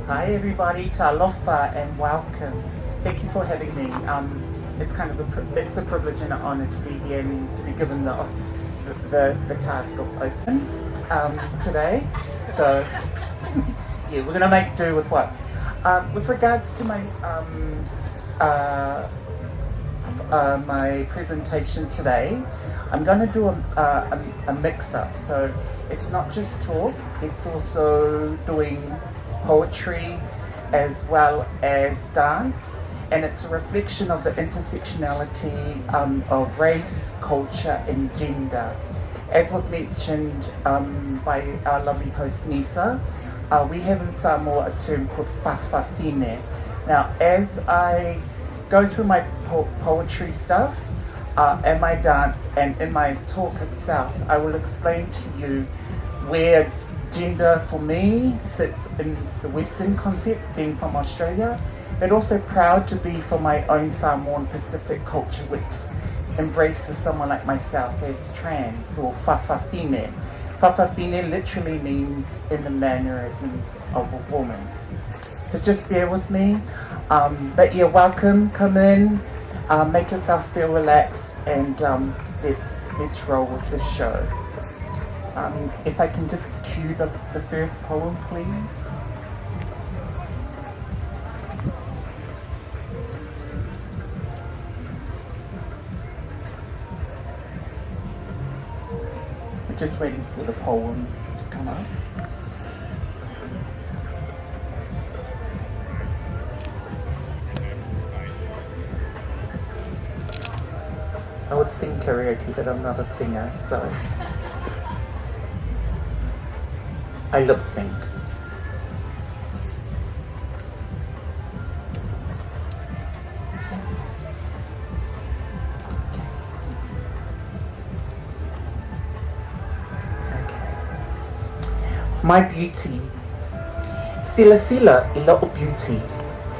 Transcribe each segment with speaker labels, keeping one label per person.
Speaker 1: Hi everybody, talofa and welcome. Thank you for having me. It's kind of it's a privilege and an honour to be here and to be given the task of open today. So yeah, we're gonna make do with what. With regards to my presentation today, I'm going to do a mix-up. So it's not just talk, it's also doing poetry as well as dance. And it's a reflection of the intersectionality of race, culture and gender. As was mentioned by our lovely host Nisa, we have in Samoa a term called fa'afafine. Now, as I go through my poetry stuff and my dance and in my talk itself, I will explain to you where gender for me sits in the Western concept, being from Australia, but also proud to be from my own Samoan Pacific culture, which embraces someone like myself as trans or fa'afafine. Fa'afafine literally means in the mannerisms of a woman. So just bear with me. But yeah, welcome, come in, make yourself feel relaxed, and let's roll with the show. If I can just cue the first poem, please. We're just waiting for the poem to come up. I would sing karaoke, but I'm not a singer, so I lip sync. My beauty. Sila sila ilo beauty.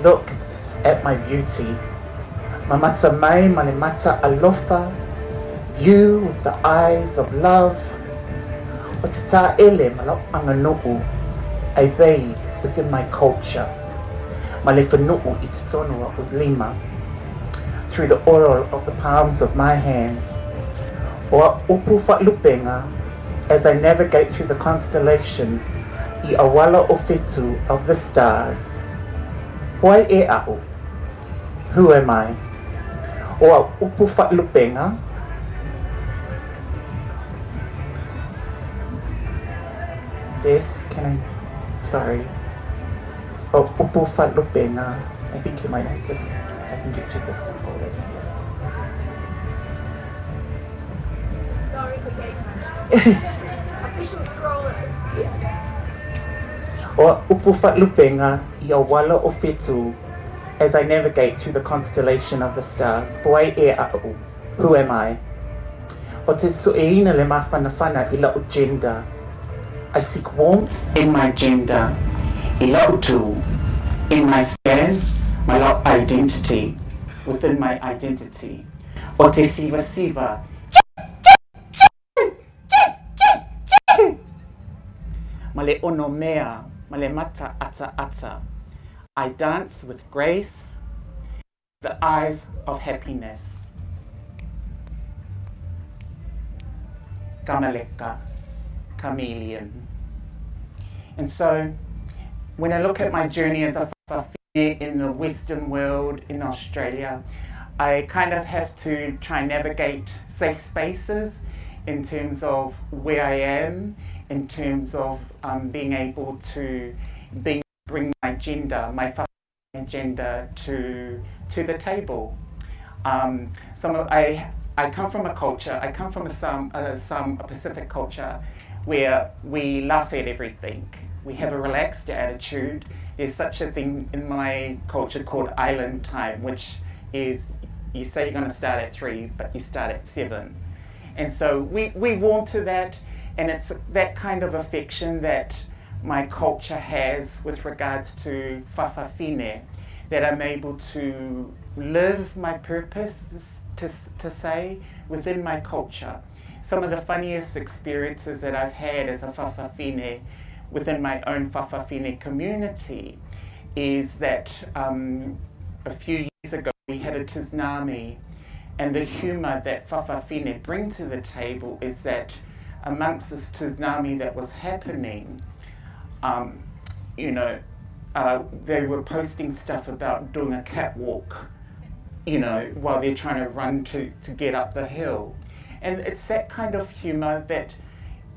Speaker 1: Look at my beauty. Mamata mai malemata alofa. View with the eyes of love. O te tā ele malo anganuu. I bathe within my culture. Male whanuu I te tonua with lima. Through the oil of the palms of my hands. O upu whaalupenga. As I navigate through the constellation, I awala o whetu of the stars. Poi e au. Who am I? O upu whaalupenga. This, can I, sorry. O upu whaalupenga. I think you might have just, if I can get you just to hold it here.
Speaker 2: Sorry for gay time. Official scroller.
Speaker 1: O upu whaalupenga I o wala o whetu as I navigate through the constellation of the stars. Poi e au. Who am I? O te sueina le mawhanawhana I lau gender. I seek warmth in my gender. I lau tu. In my skin, my lau identity. Within my identity. O te siva siva. Male ono mea, male mata ata ata. I dance with grace, the eyes of happiness. Kamaleka, chameleon. And so, when I look at my journey as a whawhawhine in the Western world, in Australia, I kind of have to try and navigate safe spaces in terms of where I am, in terms of being able to bring my gender, my gender to the table. I come from a culture, I come from a Pacific culture where we laugh at everything. We have a relaxed attitude. There's such a thing in my culture called island time, which is, you say you're going to start at 3, but you start at 7. And so we warm to that, and it's that kind of affection that my culture has with regards to fa'afafine, that I'm able to live my purpose, to say, within my culture. Some of the funniest experiences that I've had as a fa'afafine within my own fa'afafine community is that a few years ago we had a tsunami, and the humour that Whawhawhine bring to the table is that amongst this tsunami that was happening, you know, they were posting stuff about doing a catwalk, you know, while they're trying to run to get up the hill. And it's that kind of humour that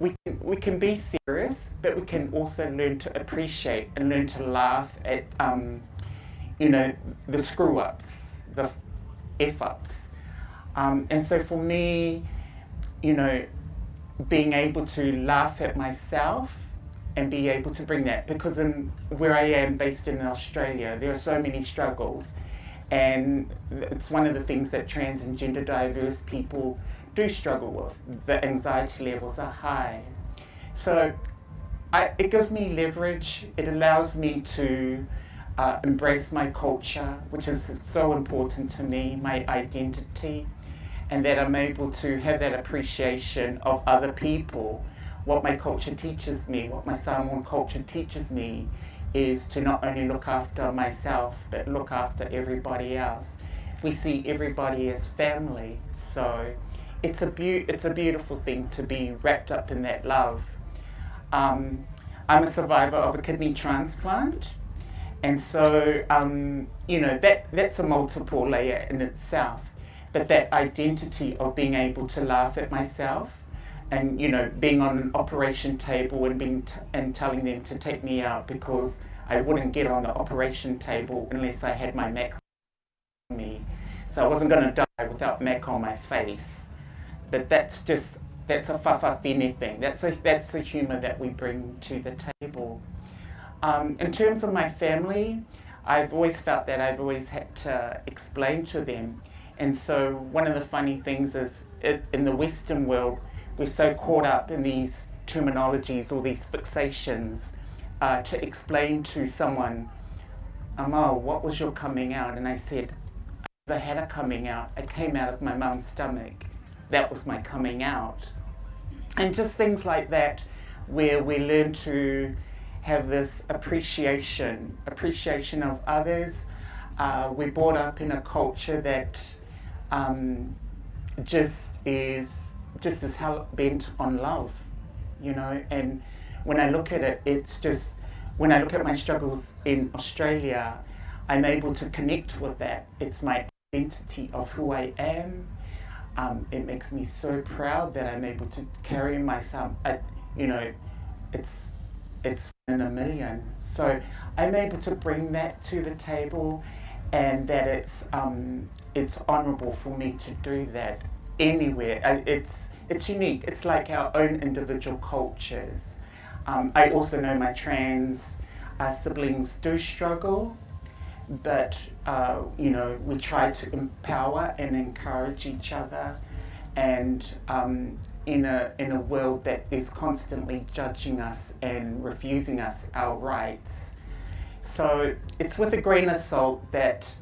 Speaker 1: we can be serious, but we can also learn to appreciate and learn to laugh at, you know, the screw-ups, the F-ups. And so for me, you know, being able to laugh at myself and be able to bring that, because where I am based in Australia, there are so many struggles, and it's one of the things that trans and gender diverse people do struggle with. The anxiety levels are high. So it gives me leverage. It allows me to embrace my culture, which is so important to me, my identity, and that I'm able to have that appreciation of other people. What my culture teaches me, what my Samoan culture teaches me, is to not only look after myself, but look after everybody else. We see everybody as family, so it's a beautiful thing to be wrapped up in that love. I'm a survivor of a kidney transplant, and so you know, that's a multiple layer in itself. But that identity of being able to laugh at myself, and you know, being on an operation table and telling them to take me out because I wouldn't get on the operation table unless I had my Mac on me. So I wasn't going to die without Mac on my face. But that's a Whawhawhine thing. That's a humour that we bring to the table. In terms of my family, I've always felt that I've always had to explain to them. And so one of the funny things is, in the Western world, we're so caught up in these terminologies or these fixations to explain to someone, oh, what was your coming out? And I said, I never had a coming out. I came out of my mum's stomach. That was my coming out. And just things like that, where we learn to have this appreciation of others. We're brought up in a culture that just is hell bent on love, you know. And when I look at it, it's just, when I look at my struggles in Australia, I'm able to connect with that. It's my identity of who I am. It makes me so proud that I'm able to carry myself. You know, it's in a million. So I'm able to bring that to the table, and that it's honourable for me to do that anywhere. It's unique. It's like our own individual cultures. I also know my trans siblings do struggle, but you know, we try to empower and encourage each other, and in a world that is constantly judging us and refusing us our rights. So it's with a grain of salt that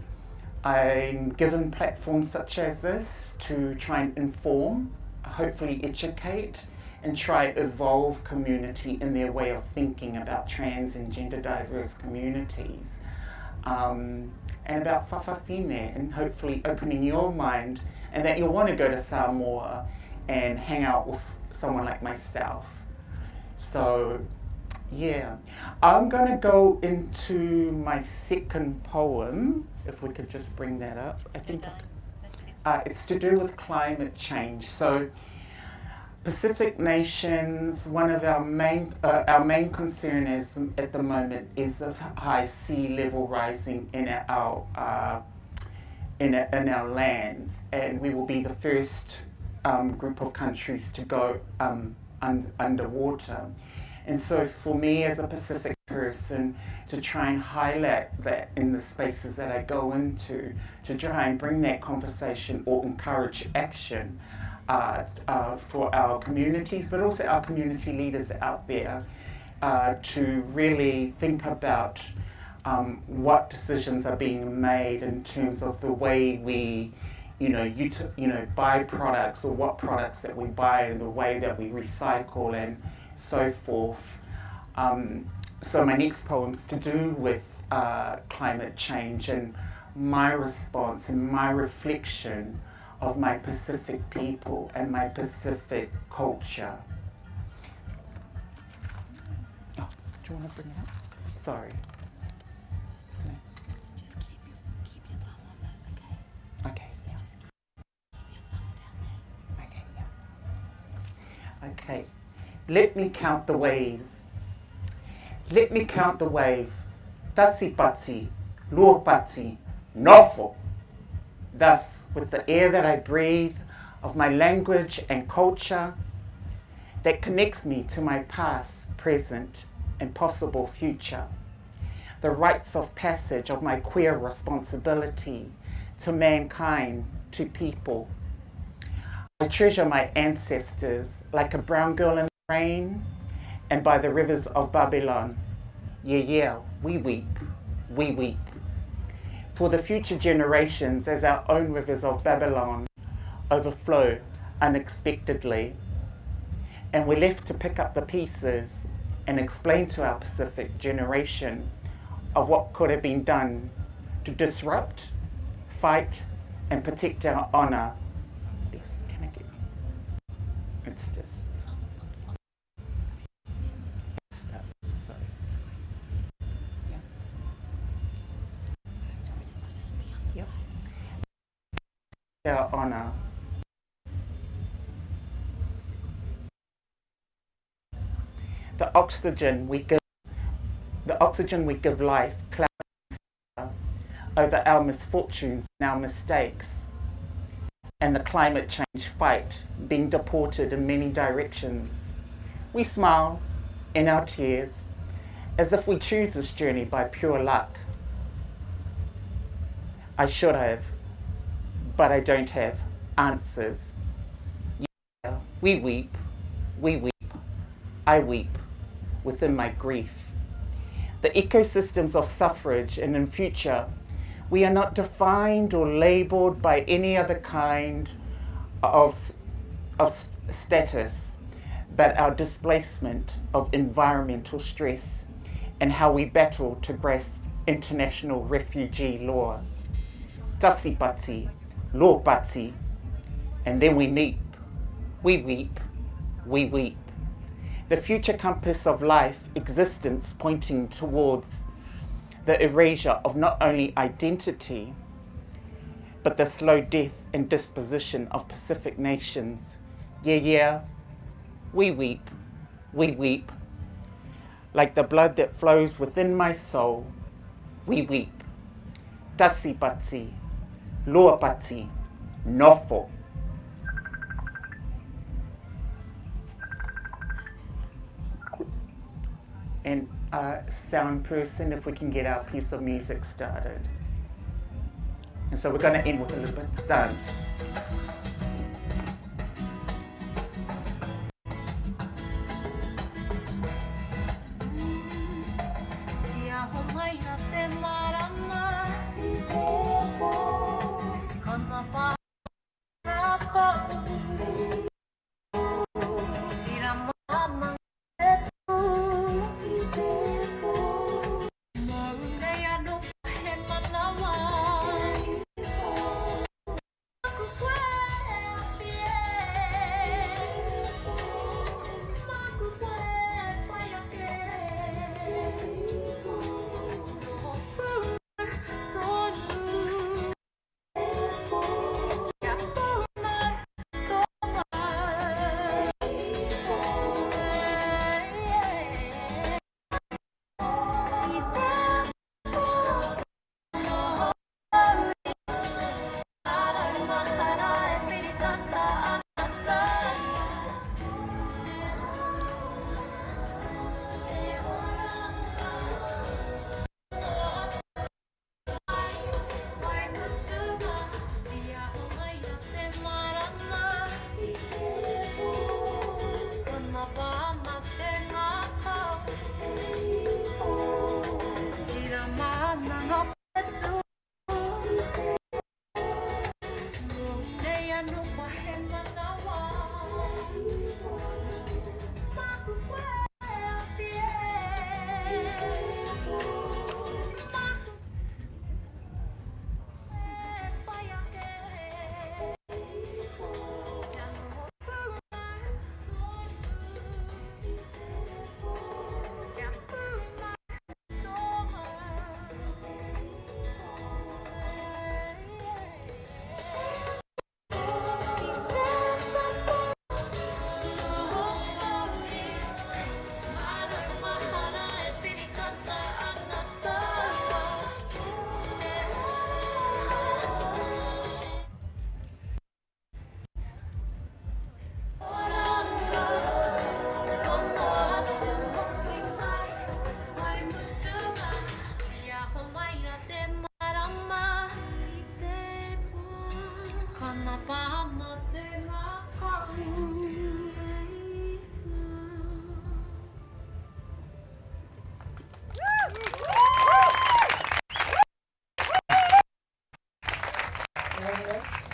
Speaker 1: I'm given platforms such as this to try and inform, hopefully educate, and try to evolve community in their way of thinking about trans and gender diverse communities, and about Whawhawhine, and hopefully opening your mind, and that you'll want to go to Samoa and hang out with someone like myself. So yeah, I'm going to go into my second poem, if we could just bring that up. I think it's to do with climate change. So Pacific nations, one of our main concern is at the moment is this high sea level rising in our lands, and we will be the first group of countries to go underwater. And so for me as a Pacific person, to try and highlight that in the spaces that I go into, to try and bring that conversation or encourage action for our communities, but also our community leaders out there, to really think about what decisions are being made in terms of the way we, buy products, or what products that we buy, and the way that we recycle and so forth. So my next poem's to do with climate change and my response and my reflection of my Pacific people and my Pacific culture. Oh, do you want to bring it up? Sorry.
Speaker 3: Just keep your thumb on that, okay?
Speaker 1: Okay.
Speaker 3: So just keep your thumb down there.
Speaker 1: Okay, yeah. Okay. Let me count the waves. Let me count the wave. Tasipati, Luopati, Nofo. Thus, with the air that I breathe of my language and culture that connects me to my past, present, and possible future, the rites of passage of my queer responsibility to mankind, to people. I treasure my ancestors like a brown girl in the rain and by the rivers of Babylon. Yeah, we weep, we weep. For the future generations as our own rivers of Babylon overflow unexpectedly. And we're left to pick up the pieces and explain to our Pacific generation of what could have been done to disrupt, fight, and protect our honor. Yes, can I get it's just sorry. Yeah. Yep. Our honor. The oxygen we give life cloud over our misfortunes and our mistakes, and the climate change fight, being deported in many directions. We smile in our tears as if we choose this journey by pure luck. I should have, but I don't have answers. Yeah, we weep, I weep within my grief. The ecosystems of suffrage, and in future, we are not defined or labeled by any other kind of status, but our displacement of environmental stress and how we battle to grasp international refugee law. Tasipati, Lopati, and then we weep, we weep. The future compass of life, existence pointing towards the erasure of not only identity, but the slow death and disposition of Pacific nations. Yeah, we weep, like the blood that flows within my soul. We weep. Tasipati, Luopati, Nofo. And sound person, if we can get our piece of music started. And so we're going to end with a little bit of dance.
Speaker 4: 하나밤 너들과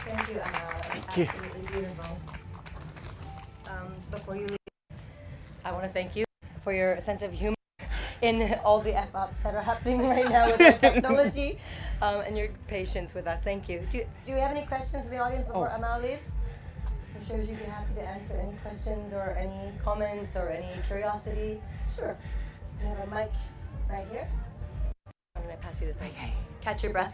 Speaker 5: Thank you, Anna. Thank you. Absolutely beautiful. Before you leave, I want to thank you for your sense of humor in all the F-ups that are happening right now with the technology, and your patience with us. Thank you. Do you have any questions from the audience before Amal leaves? I'm sure she'd be happy to answer any questions or any comments or any curiosity. Sure. We have a mic right here. I'm going to pass you this one. Okay. Catch your breath.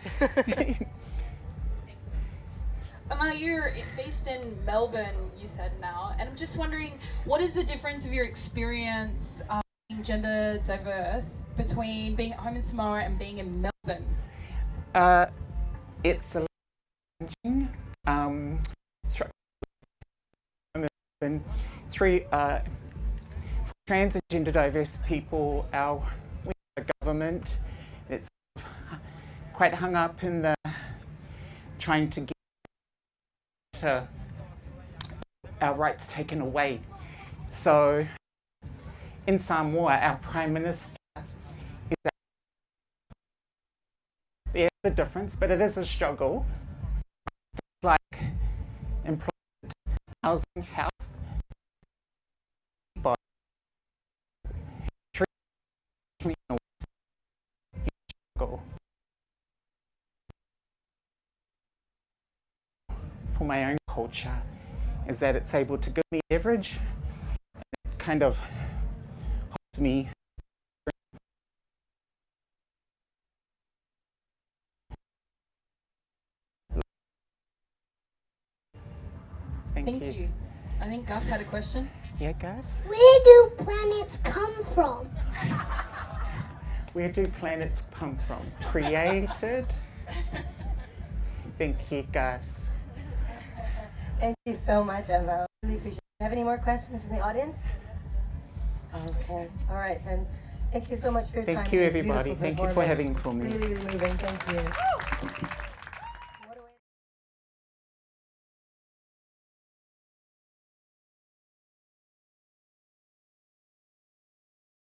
Speaker 6: Amal, you're based in Melbourne, you said now, and I'm just wondering, what is the difference of your experience being gender diverse between being at home in Samoa and being in Melbourne?
Speaker 1: It's a challenging. Three trans and gender diverse people, we have a government that's quite hung up in the trying to get our rights taken away. So in Samoa, our Prime Minister is there's a difference, but it is a struggle. Things like employment, housing, health, but struggle. For my own culture is that it's able to give me leverage, it kind of holds me. Thank you.
Speaker 6: I think Gus had a question.
Speaker 1: Yeah, guys?
Speaker 2: Where do planets come from?
Speaker 1: Where do planets come from? Created. Thank you, guys.
Speaker 5: Thank you so much, Emma. Really appreciate it. Do you have any more questions from the audience? Okay. All right, then. Thank you so much for your time.
Speaker 1: Thank you, everybody. Thank you for having me.
Speaker 5: Really, really moving. Thank you.